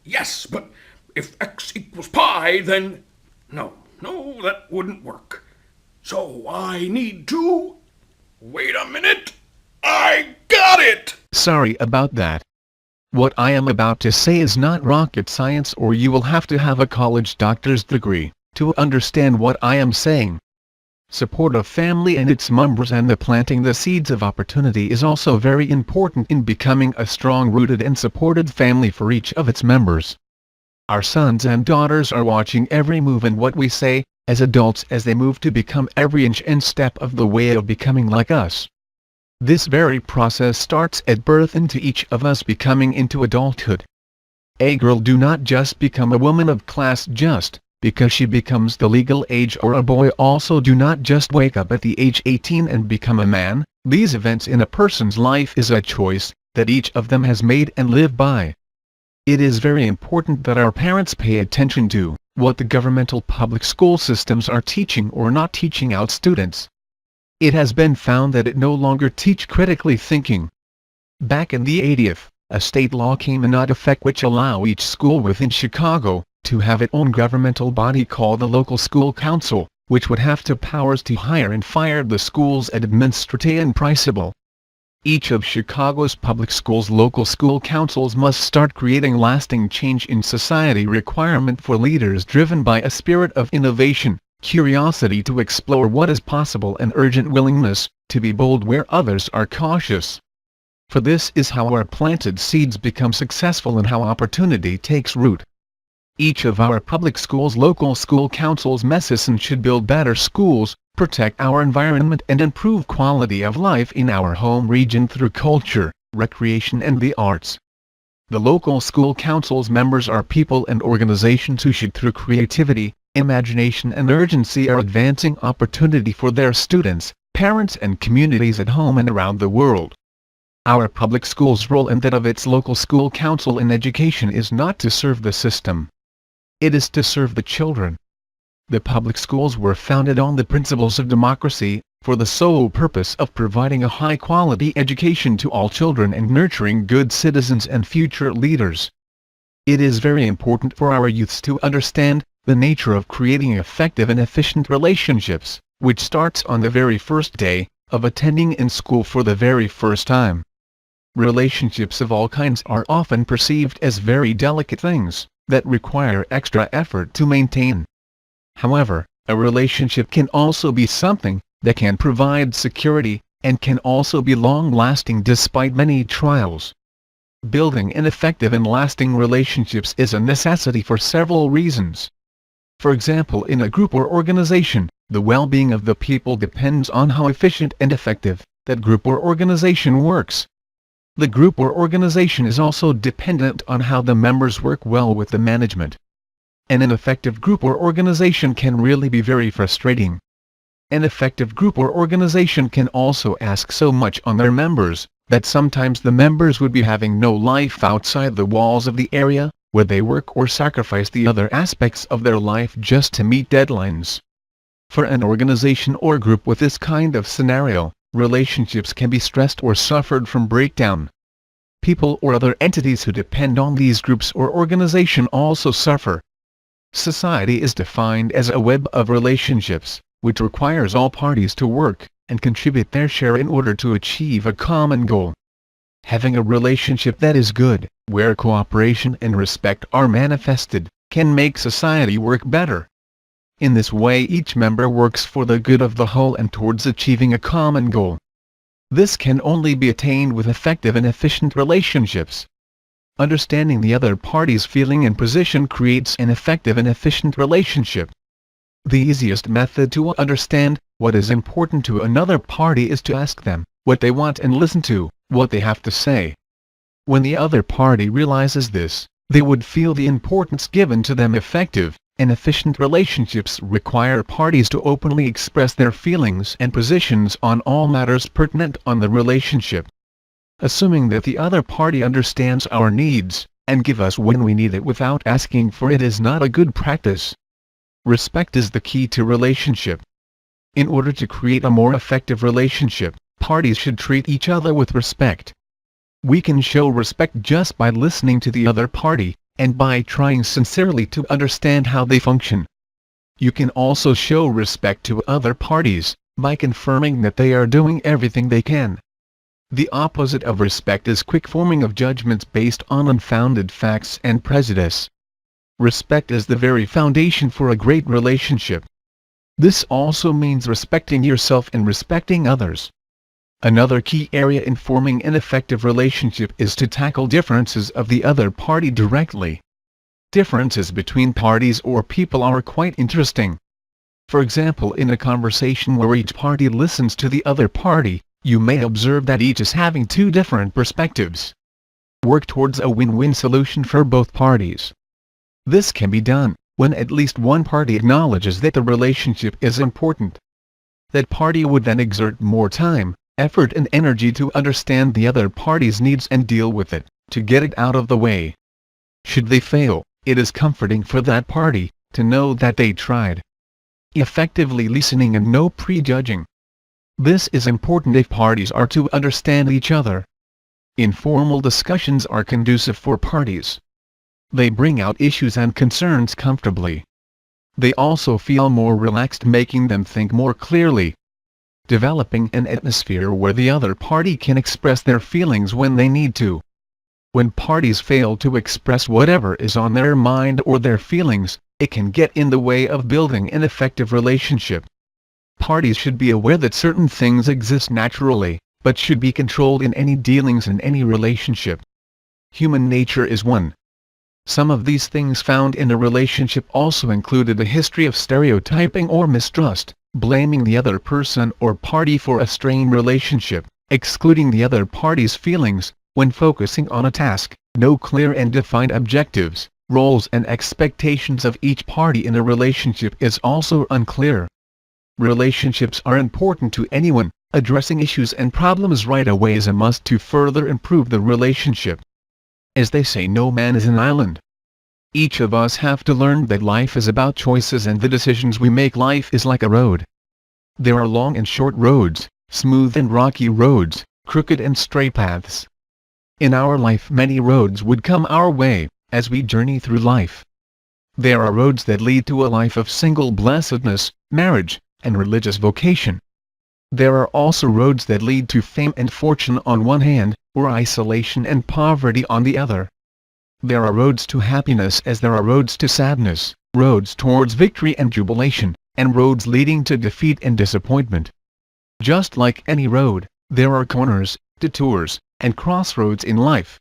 Yes, but if x equals pi, then... No, no, that wouldn't work. So I need to... Wait a minute! I got it! Sorry about that. What I am about to say is not rocket science, or you will have to have a college doctor's degree to understand what I am saying. Support of family and its members and the planting the seeds of opportunity is also very important in becoming a strong-rooted and supported family for each of its members. Our sons and daughters are watching every move and what we say, as adults, as they move to become every inch and step of the way of becoming like us. This very process starts at birth into each of us becoming into adulthood. A girl do not just become a woman of class just because she becomes the legal age, or a boy also do not just wake up at the age 18 and become a man. These events in a person's life is a choice that each of them has made and live by. It is very important that our parents pay attention to what the governmental public school systems are teaching or not teaching out students. It has been found that it no longer teach critically thinking. Back in the 80th, a state law came into effect which allow each school within Chicago to have its own governmental body called the local school council, which would have the powers to hire and fire the school's administrator and principal. Each of Chicago's public schools' local school councils must start creating lasting change in society, requirement for leaders driven by a spirit of innovation, curiosity to explore what is possible, and urgent willingness to be bold where others are cautious. For this is how our planted seeds become successful and how opportunity takes root. Each of our public schools' local school councils mission should build better schools, protect our environment, and improve quality of life in our home region through culture, recreation, and the arts. The local school councils members are people and organizations who should, through creativity, imagination, and urgency, are advancing opportunity for their students, parents, and communities at home and around the world. Our public schools' role and that of its local school council in education is not to serve the system. It is to serve the children. The public schools were founded on the principles of democracy, for the sole purpose of providing a high-quality education to all children and nurturing good citizens and future leaders. It is very important for our youths to understand the nature of creating effective and efficient relationships, which starts on the very first day of attending in school for the very first time. Relationships of all kinds are often perceived as very delicate things that require extra effort to maintain. However, a relationship can also be something that can provide security, and can also be long-lasting despite many trials. Building an effective and lasting relationships is a necessity for several reasons. For example, in a group or organization, the well-being of the people depends on how efficient and effective that group or organization works. The group or organization is also dependent on how the members work well with the management. An ineffective group or organization can really be very frustrating. An effective group or organization can also ask so much on their members, that sometimes the members would be having no life outside the walls of the area where they work, or sacrifice the other aspects of their life just to meet deadlines. For an organization or group with this kind of scenario, relationships can be stressed or suffered from breakdown. People or other entities who depend on these groups or organization also suffer. Society is defined as a web of relationships, which requires all parties to work and contribute their share in order to achieve a common goal. Having a relationship that is good, where cooperation and respect are manifested, can make society work better. In this way, each member works for the good of the whole and towards achieving a common goal. This can only be attained with effective and efficient relationships. Understanding the other party's feeling and position creates an effective and efficient relationship. The easiest method to understand what is important to another party is to ask them what they want and listen to what they have to say. When the other party realizes this, they would feel the importance given to them. Effective and efficient relationships require parties to openly express their feelings and positions on all matters pertinent on the relationship. Assuming that the other party understands our needs, and give us when we need it without asking for it, is not a good practice. Respect is the key to relationship. In order to create a more effective relationship, parties should treat each other with respect. We can show respect just by listening to the other party, and by trying sincerely to understand how they function. You can also show respect to other parties, by confirming that they are doing everything they can. The opposite of respect is quick forming of judgments based on unfounded facts and prejudice. Respect is the very foundation for a great relationship. This also means respecting yourself and respecting others. Another key area in forming an effective relationship is to tackle differences of the other party directly. Differences between parties or people are quite interesting. For example, in a conversation where each party listens to the other party, you may observe that each is having two different perspectives. Work towards a win-win solution for both parties. This can be done when at least one party acknowledges that the relationship is important. That party would then exert more time, effort and energy to understand the other party's needs and deal with it, to get it out of the way. Should they fail, it is comforting for that party to know that they tried. Effectively listening and no prejudging. This is important if parties are to understand each other. Informal discussions are conducive for parties. They bring out issues and concerns comfortably. They also feel more relaxed, making them think more clearly. Developing an atmosphere where the other party can express their feelings when they need to. When parties fail to express whatever is on their mind or their feelings, it can get in the way of building an effective relationship. Parties should be aware that certain things exist naturally, but should be controlled in any dealings in any relationship. Human nature is one. Some of these things found in a relationship also included a history of stereotyping or mistrust, blaming the other person or party for a strained relationship, excluding the other party's feelings, when focusing on a task, no clear and defined objectives, roles and expectations of each party in a relationship is also unclear. Relationships are important to anyone. Addressing issues and problems right away is a must to further improve the relationship. As they say, no man is an island. Each of us have to learn that life is about choices and the decisions we make. Life is like a road. There are long and short roads, smooth and rocky roads, crooked and straight paths. In our life many roads would come our way, as we journey through life. There are roads that lead to a life of single blessedness, marriage, and religious vocation. There are also roads that lead to fame and fortune on one hand, or isolation and poverty on the other. There are roads to happiness as there are roads to sadness, roads towards victory and jubilation, and roads leading to defeat and disappointment. Just like any road, there are corners, detours, and crossroads in life.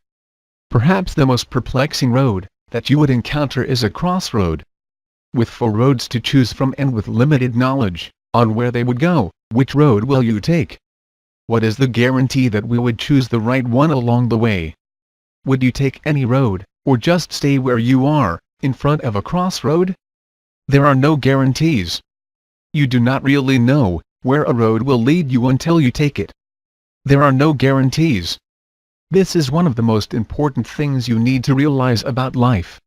Perhaps the most perplexing road that you would encounter is a crossroad. With 4 roads to choose from and with limited knowledge on where they would go, which road will you take? What is the guarantee that we would choose the right one along the way? Would you take any road, or just stay where you are, in front of a crossroad? There are no guarantees. You do not really know where a road will lead you until you take it. There are no guarantees. This is one of the most important things you need to realize about life.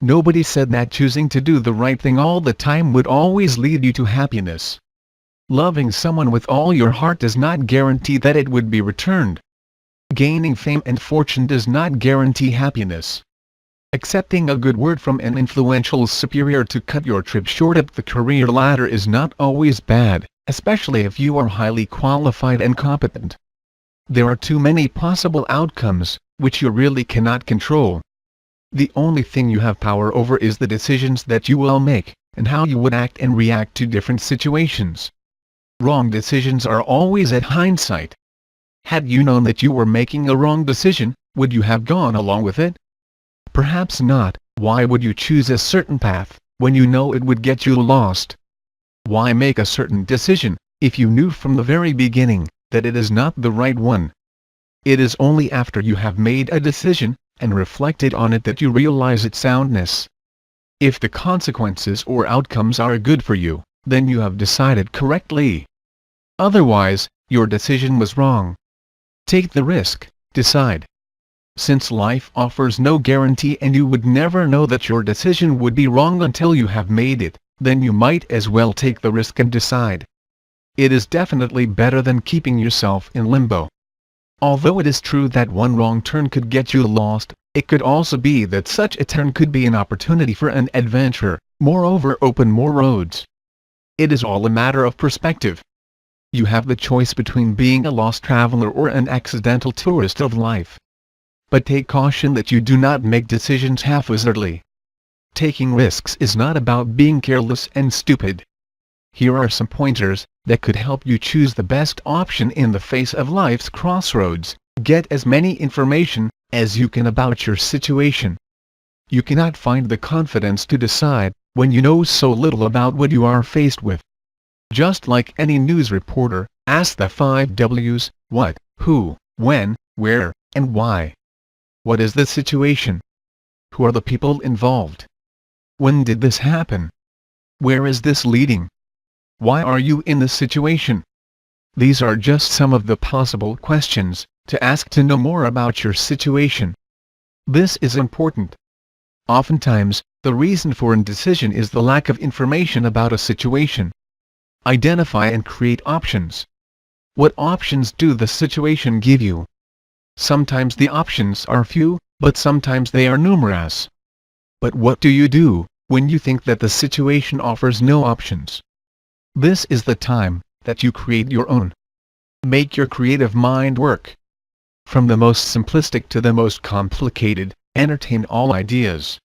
Nobody said that choosing to do the right thing all the time would always lead you to happiness. Loving someone with all your heart does not guarantee that it would be returned. Gaining fame and fortune does not guarantee happiness. Accepting a good word from an influential superior to cut your trip short up the career ladder is not always bad, especially if you are highly qualified and competent. There are too many possible outcomes, which you really cannot control. The only thing you have power over is the decisions that you will make, and how you would act and react to different situations. Wrong decisions are always at hindsight. Had you known that you were making a wrong decision, would you have gone along with it? Perhaps not. Why would you choose a certain path, when you know it would get you lost? Why make a certain decision, if you knew from the very beginning that it is not the right one? It is only after you have made a decision, and reflected on it, that you realize its soundness. If the consequences or outcomes are good for you, then you have decided correctly. Otherwise, your decision was wrong. Take the risk, decide. Since life offers no guarantee and you would never know that your decision would be wrong until you have made it, then you might as well take the risk and decide. It is definitely better than keeping yourself in limbo. Although it is true that one wrong turn could get you lost, it could also be that such a turn could be an opportunity for an adventure, moreover open more roads. It is all a matter of perspective. You have the choice between being a lost traveler or an accidental tourist of life. But take caution that you do not make decisions haphazardly. Taking risks is not about being careless and stupid. Here are some pointers that could help you choose the best option in the face of life's crossroads. Get as many information as you can about your situation. You cannot find the confidence to decide when you know so little about what you are faced with. Just like any news reporter, ask the 5 W's: what, who, when, where, and why. What is the situation? Who are the people involved? When did this happen? Where is this leading? Why are you in this situation? These are just some of the possible questions to ask to know more about your situation. This is important. Oftentimes, the reason for indecision is the lack of information about a situation. Identify and create options. What options do the situation give you? Sometimes the options are few, but sometimes they are numerous. But what do you do when you think that the situation offers no options? This is the time that you create your own. Make your creative mind work. From the most simplistic to the most complicated, entertain all ideas.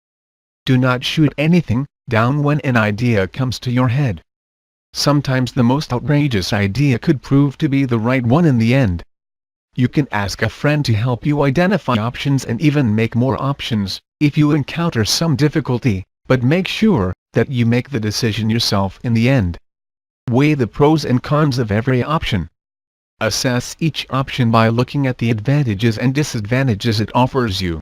Do not shoot anything down when an idea comes to your head. Sometimes the most outrageous idea could prove to be the right one in the end. You can ask a friend to help you identify options and even make more options if you encounter some difficulty, but make sure that you make the decision yourself in the end. Weigh the pros and cons of every option. Assess each option by looking at the advantages and disadvantages it offers you.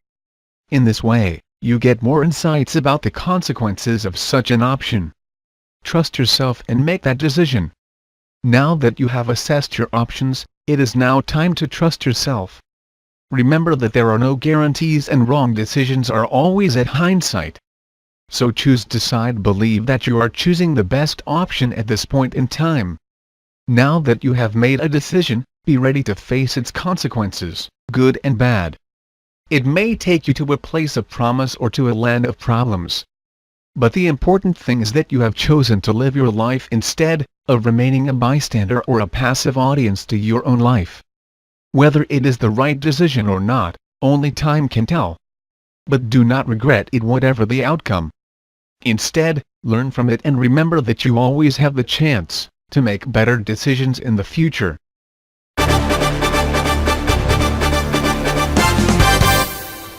In this way, you get more insights about the consequences of such an option. Trust yourself and make that decision. Now that you have assessed your options, it is now time to trust yourself. Remember that there are no guarantees and wrong decisions are always at hindsight. So choose, decide, believe that you are choosing the best option at this point in time. Now that you have made a decision, be ready to face its consequences, good and bad. It may take you to a place of promise or to a land of problems. But the important thing is that you have chosen to live your life instead of remaining a bystander or a passive audience to your own life. Whether it is the right decision or not, only time can tell. But do not regret it whatever the outcome. Instead, learn from it and remember that you always have the chance to make better decisions in the future.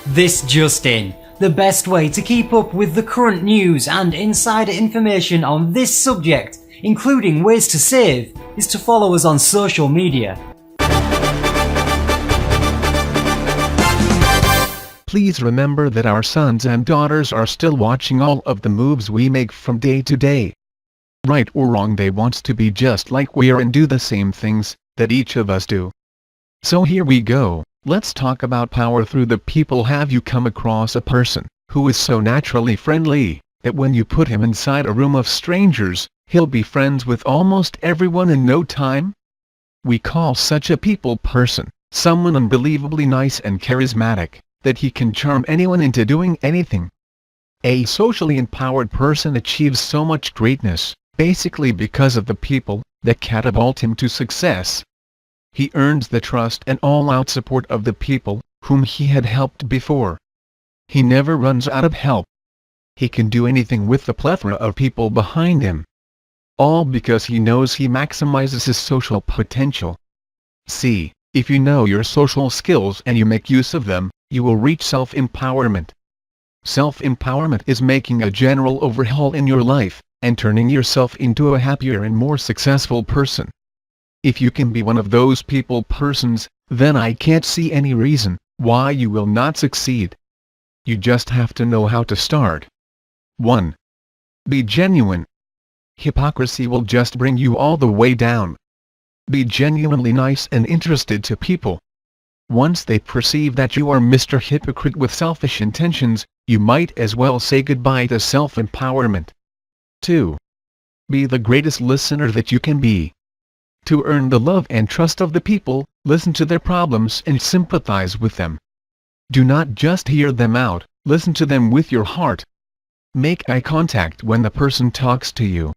This just in. The best way to keep up with the current news and insider information on this subject, including ways to save, is to follow us on social media. Please remember that our sons and daughters are still watching all of the moves we make from day to day. Right or wrong, they want to be just like we are and do the same things that each of us do. So here we go. Let's talk about power through the people. Have you come across a person who is so naturally friendly that when you put him inside a room of strangers, he'll be friends with almost everyone in no time? We call such a people person someone unbelievably nice and charismatic, that he can charm anyone into doing anything. A socially empowered person achieves so much greatness, basically because of the people that catapult him to success. He earns the trust and all-out support of the people whom he had helped before. He never runs out of help. He can do anything with the plethora of people behind him. All because he knows he maximizes his social potential. See, if you know your social skills and you make use of them, you will reach self-empowerment. Self-empowerment is making a general overhaul in your life and turning yourself into a happier and more successful person. If you can be one of those people persons, then I can't see any reason why you will not succeed. You just have to know how to start. 1. Be genuine. Hypocrisy will just bring you all the way down. Be genuinely nice and interested to people. Once they perceive that you are Mr. Hypocrite with selfish intentions, you might as well say goodbye to self-empowerment. 2. Be the greatest listener that you can be. To earn the love and trust of the people, listen to their problems and sympathize with them. Do not just hear them out, listen to them with your heart. Make eye contact when the person talks to you.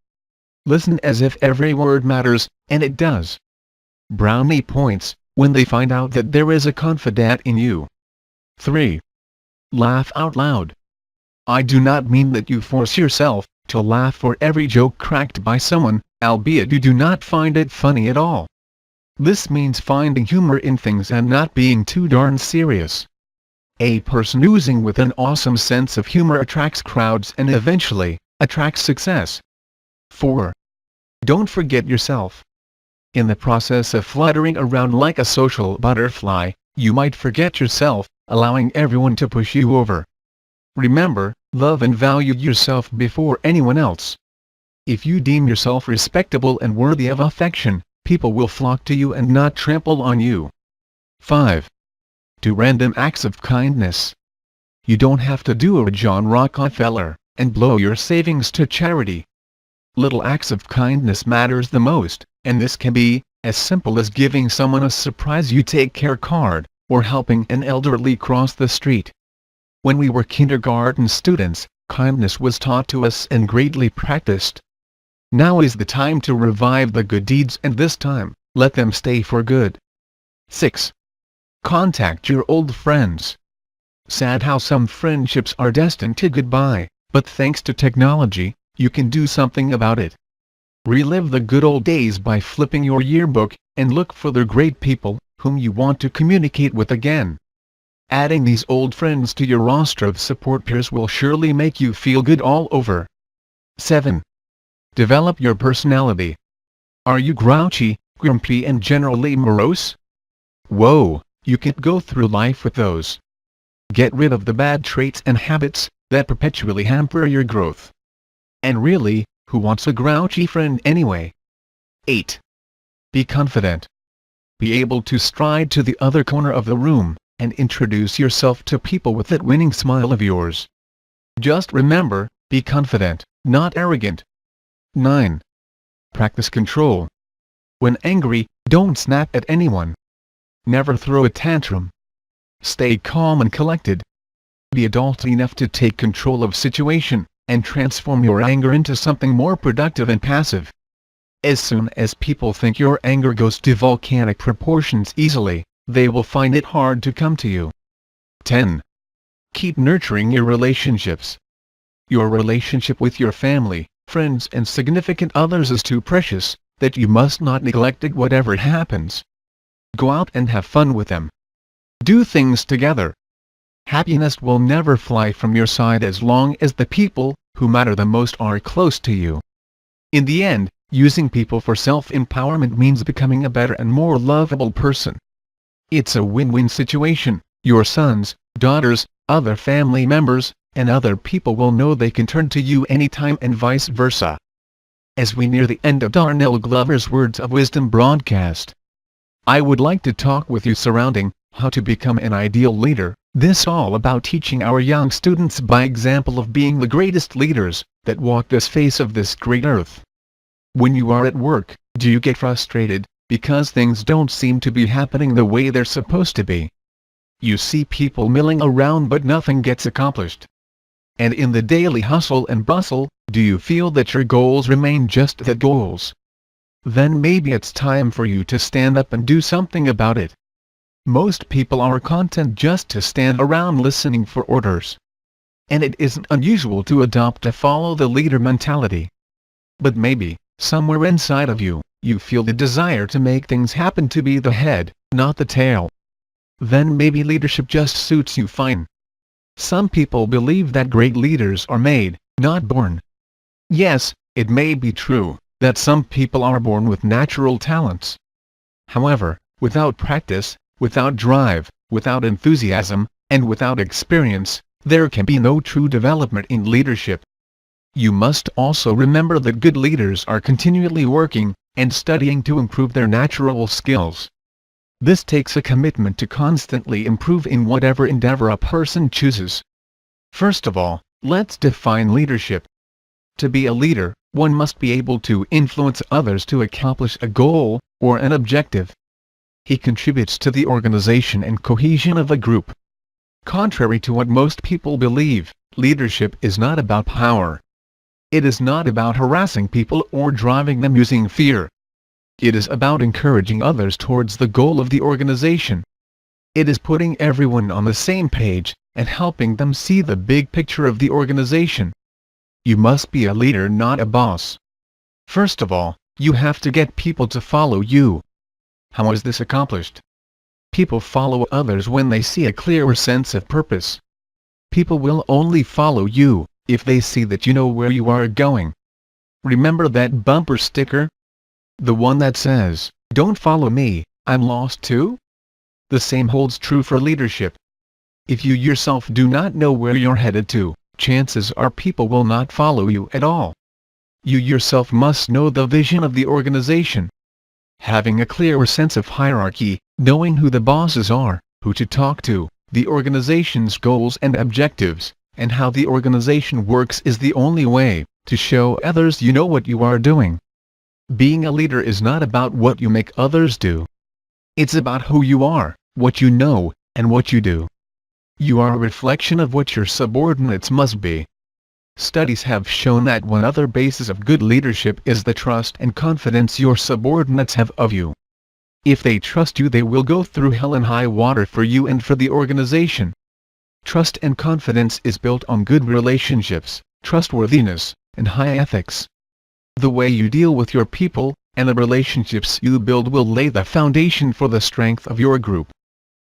Listen as if every word matters, and it does. Brownie points when they find out that there is a confidant in you. 3. Laugh out loud. I do not mean that you force yourself to laugh for every joke cracked by someone, albeit you do not find it funny at all. This means finding humor in things and not being too darn serious. A person oozing with an awesome sense of humor attracts crowds and eventually attracts success. 4. Don't forget yourself. In the process of fluttering around like a social butterfly, you might forget yourself, allowing everyone to push you over. Remember, love and value yourself before anyone else. If you deem yourself respectable and worthy of affection, people will flock to you and not trample on you. 5. Do random acts of kindness. You don't have to do a John Rockefeller and blow your savings to charity. Little acts of kindness matters the most, and this can be as simple as giving someone a surprise you take care card, or helping an elderly cross the street. When we were kindergarten students, kindness was taught to us and greatly practiced. Now is the time to revive the good deeds, and this time, let them stay for good. 6. Contact your old friends. Sad how some friendships are destined to goodbye, but thanks to technology, you can do something about it. Relive the good old days by flipping your yearbook, and look for the great people whom you want to communicate with again. Adding these old friends to your roster of support peers will surely make you feel good all over. 7. Develop your personality. Are you grouchy, grumpy and generally morose? Whoa, you can't go through life with those. Get rid of the bad traits and habits that perpetually hamper your growth. And really, who wants a grouchy friend anyway? 8. Be confident. Be able to stride to the other corner of the room and introduce yourself to people with that winning smile of yours. Just remember, be confident, not arrogant. 9. Practice control. When angry, don't snap at anyone. Never throw a tantrum. Stay calm and collected. Be adult enough to take control of situation, and transform your anger into something more productive and passive. As soon as people think your anger goes to volcanic proportions easily, they will find it hard to come to you. 10. Keep nurturing your relationships. Your relationship with your family, friends and significant others is too precious, that you must not neglect it whatever happens. Go out and have fun with them. Do things together. Happiness will never fly from your side as long as the people who matter the most are close to you. In the end, using people for self-empowerment means becoming a better and more lovable person. It's a win-win situation. Your sons, daughters, other family members, and other people will know they can turn to you anytime and vice versa. As we near the end of Darnell Glover's Words of Wisdom broadcast, I would like to talk with you surrounding how to become an ideal leader. This all about teaching our young students by example of being the greatest leaders that walk this face of this great earth. When you are at work, do you get frustrated because things don't seem to be happening the way they're supposed to be? You see people milling around but nothing gets accomplished. And in the daily hustle and bustle, do you feel that your goals remain just the goals? Then maybe it's time for you to stand up and do something about it. Most people are content just to stand around listening for orders. And it isn't unusual to adopt a follow-the-leader mentality. But maybe, somewhere inside of you, you feel the desire to make things happen, to be the head, not the tail. Then maybe leadership just suits you fine. Some people believe that great leaders are made, not born. Yes, it may be true that some people are born with natural talents. However, without practice, without drive, without enthusiasm, and without experience, there can be no true development in leadership. You must also remember that good leaders are continually working and studying to improve their natural skills. This takes a commitment to constantly improve in whatever endeavor a person chooses. First of all, let's define leadership. To be a leader, One must be able to influence others to accomplish a goal, or an objective. He contributes to the organization and cohesion of a group. Contrary to what most people believe, leadership is not about power. It is not about harassing people or driving them using fear. It is about encouraging others towards the goal of the organization. It is putting everyone on the same page, and helping them see the big picture of the organization. You must be a leader, not a boss. First of all, you have to get people to follow you. How is this accomplished? People follow others when they see a clearer sense of purpose. People will only follow you if they see that you know where you are going. Remember that bumper sticker? The one that says, "Don't follow me, I'm lost too?" The same holds true for leadership. If you yourself do not know where you're headed to, chances are people will not follow you at all. You yourself must know the vision of the organization. Having a clearer sense of hierarchy, knowing who the bosses are, who to talk to, the organization's goals and objectives, and how the organization works is the only way to show others you know what you are doing. Being a leader is not about what you make others do. It's about who you are, what you know, and what you do. You are a reflection of what your subordinates must be. Studies have shown that one other basis of good leadership is the trust and confidence your subordinates have of you. If they trust you, they will go through hell and high water for you and for the organization. Trust and confidence is built on good relationships, trustworthiness, and high ethics. The way you deal with your people, and the relationships you build will lay the foundation for the strength of your group.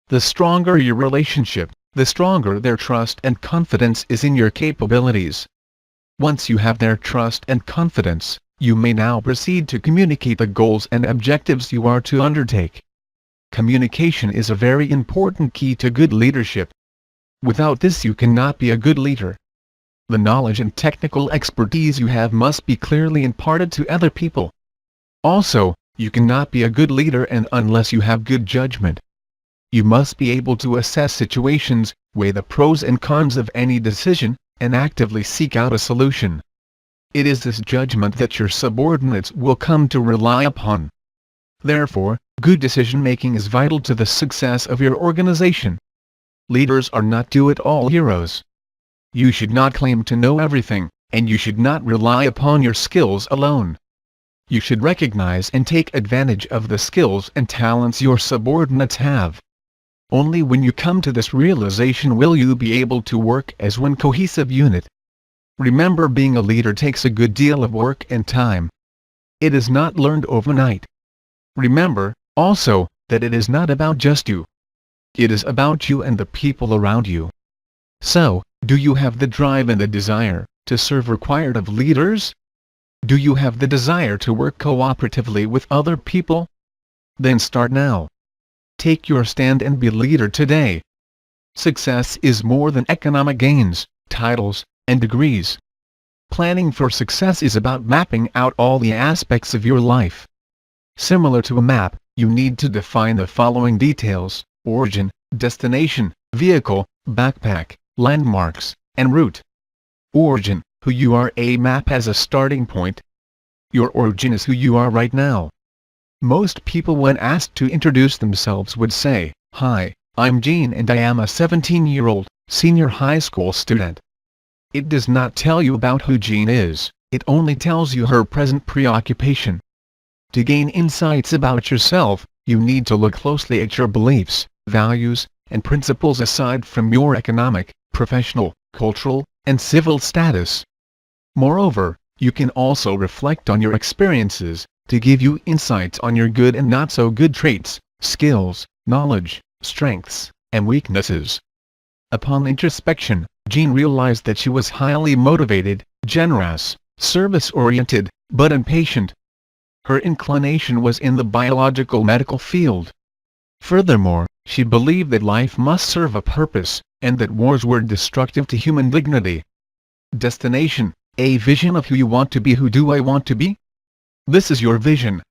The stronger your relationship, the stronger their trust and confidence is in your capabilities. Once you have their trust and confidence, you may now proceed to communicate the goals and objectives you are to undertake. Communication is a very important key to good leadership. Without this you cannot be a good leader. The knowledge and technical expertise you have must be clearly imparted to other people. Also, you cannot be a good leader unless you have good judgment. You must be able to assess situations, weigh the pros and cons of any decision, and actively seek out a solution. It is this judgment that your subordinates will come to rely upon. Therefore, good decision-making is vital to the success of your organization. Leaders are not do-it-all heroes. You should not claim to know everything, and you should not rely upon your skills alone. You should recognize and take advantage of the skills and talents your subordinates have. Only when you come to this realization will you be able to work as one cohesive unit. Remember, being a leader takes a good deal of work and time. It is not learned overnight. Remember, also, that it is not about just you. It is about you and the people around you. So, do you have the drive and the desire to serve required of leaders? Do you have the desire to work cooperatively with other people? Then start now. Take your stand and be a leader today. Success is more than economic gains, titles, and degrees. Planning for success is about mapping out all the aspects of your life. Similar to a map, you need to define the following details: origin, destination, vehicle, backpack, landmarks, and route. Origin, who you are. A map as a starting point. Your origin is who you are right now. Most people, when asked to introduce themselves, would say, "Hi, I'm Jean and I am a 17-year-old, senior high school student." It does not tell you about who Jean is, it only tells you her present preoccupation. To gain insights about yourself, you need to look closely at your beliefs, values, and principles aside from your economic, professional, cultural, and civil status. Moreover, you can also reflect on your experiences, to give you insights on your good and not so good traits, skills, knowledge, strengths, and weaknesses. Upon introspection, Jean realized that she was highly motivated, generous, service-oriented, but impatient. Her inclination was in the biological medical field. Furthermore, she believed that life must serve a purpose, and that wars were destructive to human dignity. Destination, a vision of who you want to be. Who do I want to be? This is your vision.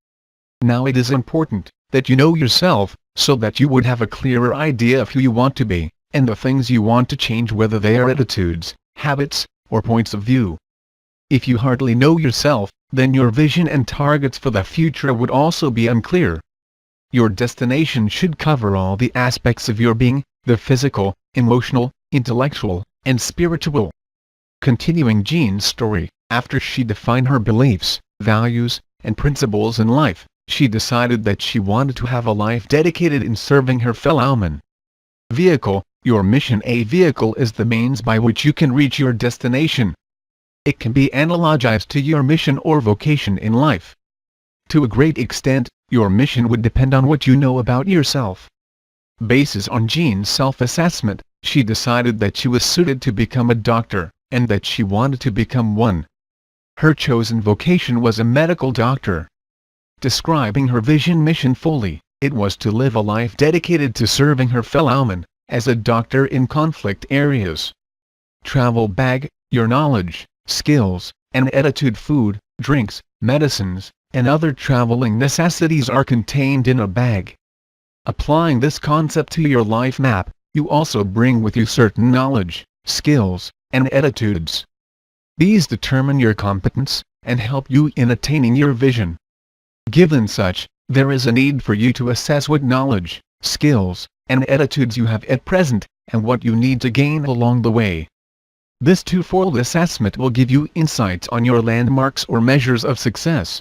Now it is important that you know yourself, so that you would have a clearer idea of who you want to be, and the things you want to change, whether they are attitudes, habits, or points of view. If you hardly know yourself, then your vision and targets for the future would also be unclear. Your destination should cover all the aspects of your being, the physical, emotional, intellectual, and spiritual. Continuing Jean's story, after she defined her beliefs, values, and principles in life, she decided that she wanted to have a life dedicated in serving her fellow man. Vehicle, your mission. A vehicle is the means by which you can reach your destination. It can be analogized to your mission or vocation in life. To a great extent, your mission would depend on what you know about yourself. Based on Jean's self-assessment, she decided that she was suited to become a doctor, and that she wanted to become one. Her chosen vocation was a medical doctor. Describing her vision mission fully, it was to live a life dedicated to serving her fellow man, as a doctor in conflict areas. Travel bag, your knowledge, skills, and attitude. Food, drinks, medicines, and other traveling necessities are contained in a bag. Applying this concept to your life map, you also bring with you certain knowledge, skills, and attitudes. These determine your competence, and help you in attaining your vision. Given such, there is a need for you to assess what knowledge, skills, and attitudes you have at present, and what you need to gain along the way. This twofold assessment will give you insights on your landmarks or measures of success.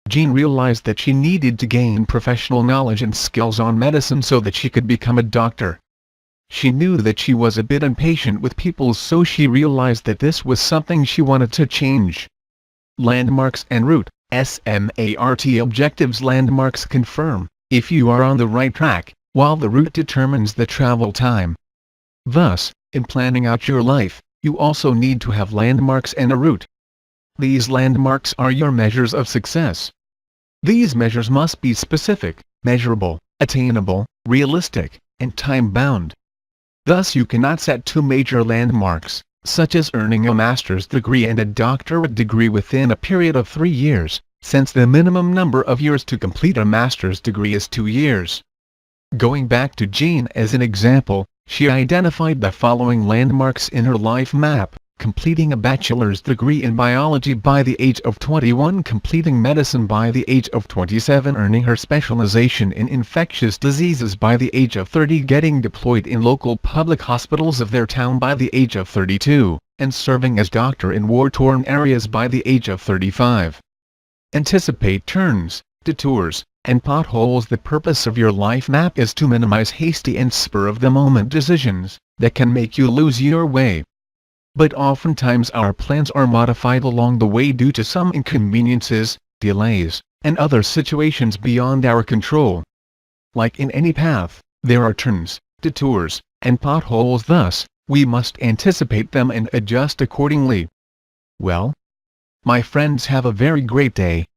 Jean realized that she needed to gain professional knowledge and skills on medicine so that she could become a doctor. She knew that she was a bit impatient with people, so she realized that this was something she wanted to change. Landmarks and route, SMART. Objectives. Landmarks confirm if you are on the right track, while the route determines the travel time. Thus, in planning out your life, you also need to have landmarks and a route. These landmarks are your measures of success. These measures must be specific, measurable, attainable, realistic, and time-bound. Thus you cannot set two major landmarks, such as earning a master's degree and a doctorate degree within a period of 3 years, since the minimum number of years to complete a master's degree is 2 years. Going back to Jean as an example, she identified the following landmarks in her life map: completing a bachelor's degree in biology by the age of 21, completing medicine by the age of 27, earning her specialization in infectious diseases by the age of 30, getting deployed in local public hospitals of their town by the age of 32, and serving as doctor in war-torn areas by the age of 35. Anticipate turns, detours, and potholes. The purpose of your life map is to minimize hasty and spur-of-the-moment decisions that can make you lose your way. But oftentimes our plans are modified along the way due to some inconveniences, delays, and other situations beyond our control. Like in any path, there are turns, detours, and potholes. Thus, we must anticipate them and adjust accordingly. Well, my friends, have a very great day.